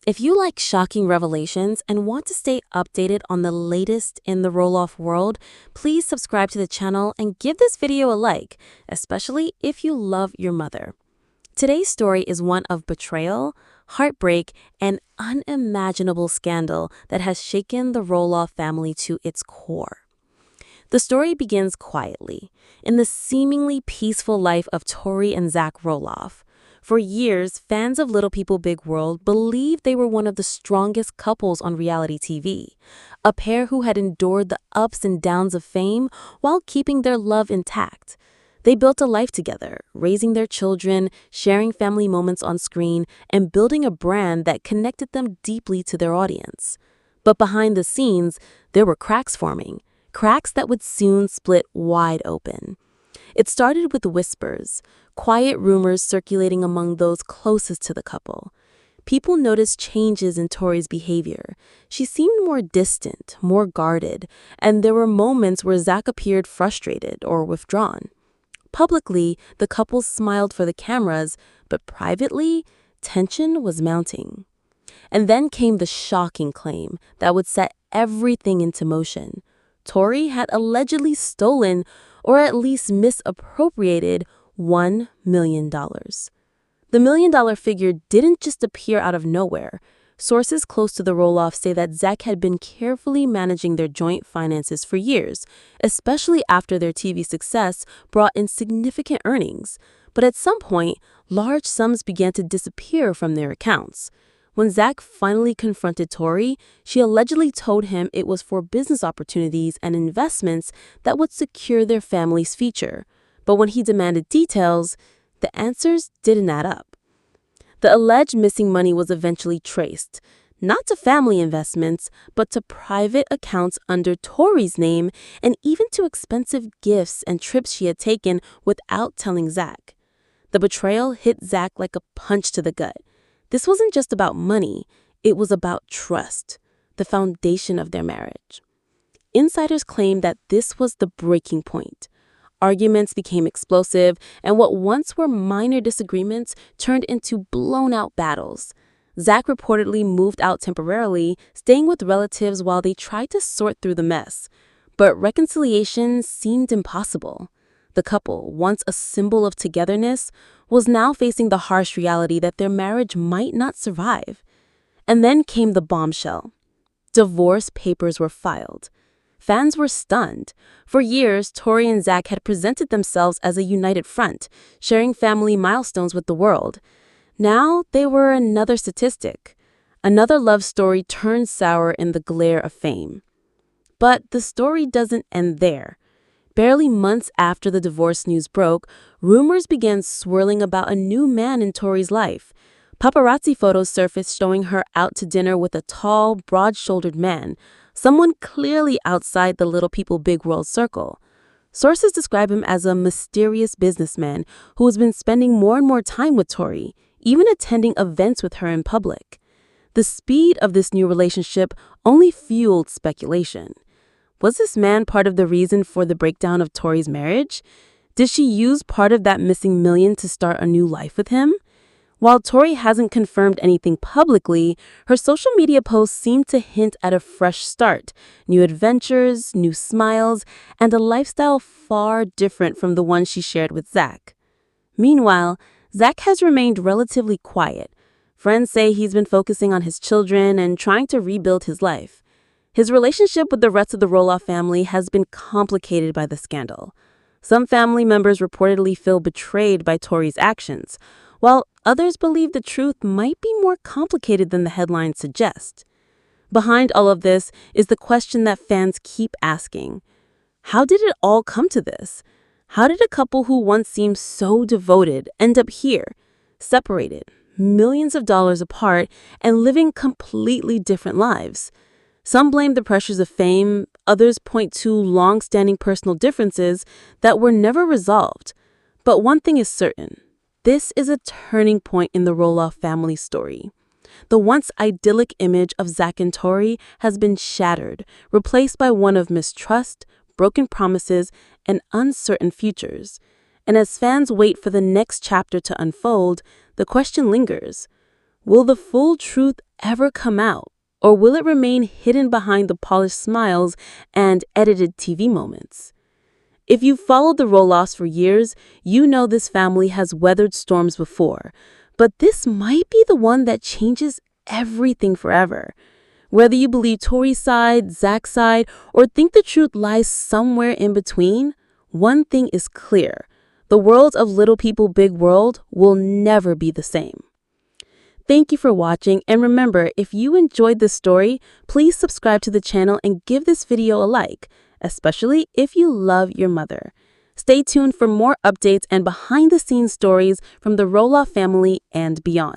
If you like shocking revelations and want to stay updated on the latest in the Roloff world, please subscribe to the channel and give this video a like, especially if you love your mother. Today's story is one of betrayal, heartbreak, and unimaginable scandal that has shaken the Roloff family to its core. The story begins quietly, in the seemingly peaceful life of Tori and Zach Roloff. For years, fans of Little People Big World believed they were one of the strongest couples on reality TV, a pair who had endured the ups and downs of fame while keeping their love intact. They built a life together, raising their children, sharing family moments on screen, and building a brand that connected them deeply to their audience. But behind the scenes, there were cracks forming, cracks that would soon split wide open. It started with whispers, quiet rumors circulating among those closest to the couple. People noticed changes in Tori's behavior. She seemed more distant, more guarded, and there were moments where Zach appeared frustrated or withdrawn. Publicly, the couple smiled for the cameras, but privately, tension was mounting. And then came the shocking claim that would set everything into motion. Tori had allegedly stolen, or at least misappropriated, $1 million. The million-dollar figure didn't just appear out of nowhere. Sources close to the Roloffs say that Zach had been carefully managing their joint finances for years, especially after their TV success brought in significant earnings. But at some point, large sums began to disappear from their accounts. When Zach finally confronted Tori, she allegedly told him it was for business opportunities and investments that would secure their family's future. But when he demanded details, the answers didn't add up. The alleged missing money was eventually traced, not to family investments, but to private accounts under Tori's name and even to expensive gifts and trips she had taken without telling Zach. The betrayal hit Zach like a punch to the gut. This wasn't just about money, it was about trust, the foundation of their marriage. Insiders claim that this was the breaking point. Arguments became explosive, and what once were minor disagreements turned into blown-out battles. Zach reportedly moved out temporarily, staying with relatives while they tried to sort through the mess. But reconciliation seemed impossible. The couple, once a symbol of togetherness, was now facing the harsh reality that their marriage might not survive. And then came the bombshell. Divorce papers were filed. Fans were stunned. For years, Tori and Zach had presented themselves as a united front, sharing family milestones with the world. Now they were another statistic. Another love story turned sour in the glare of fame. But the story doesn't end there. Barely months after the divorce news broke, rumors began swirling about a new man in Tori's life. Paparazzi photos surfaced showing her out to dinner with a tall, broad-shouldered man, someone clearly outside the Little People Big World circle. Sources describe him as a mysterious businessman who has been spending more and more time with Tori, even attending events with her in public. The speed of this new relationship only fueled speculation. Was this man part of the reason for the breakdown of Tori's marriage? Did she use part of that missing million to start a new life with him? While Tori hasn't confirmed anything publicly, her social media posts seem to hint at a fresh start, new adventures, new smiles, and a lifestyle far different from the one she shared with Zach. Meanwhile, Zach has remained relatively quiet. Friends say he's been focusing on his children and trying to rebuild his life. His relationship with the rest of the Roloff family has been complicated by the scandal. Some family members reportedly feel betrayed by Tori's actions, while others believe the truth might be more complicated than the headlines suggest. Behind all of this is the question that fans keep asking. How did it all come to this? How did a couple who once seemed so devoted end up here, separated, millions of dollars apart, and living completely different lives? Some blame the pressures of fame, others point to long-standing personal differences that were never resolved. But one thing is certain. This is a turning point in the Roloff family story. The once idyllic image of Zach and Tori has been shattered, replaced by one of mistrust, broken promises, and uncertain futures. And as fans wait for the next chapter to unfold, the question lingers. Will the full truth ever come out, or will it remain hidden behind the polished smiles and edited TV moments? If you've followed the Roloffs for years, you know this family has weathered storms before, but this might be the one that changes everything forever. Whether you believe Tori's side, Zach's side, or think the truth lies somewhere in between, one thing is clear. The world of Little People Big World will never be the same. Thank you for watching, and remember, if you enjoyed this story, please subscribe to the channel and give this video a like, especially if you love your mother. Stay tuned for more updates and behind-the-scenes stories from the Roloff family and beyond.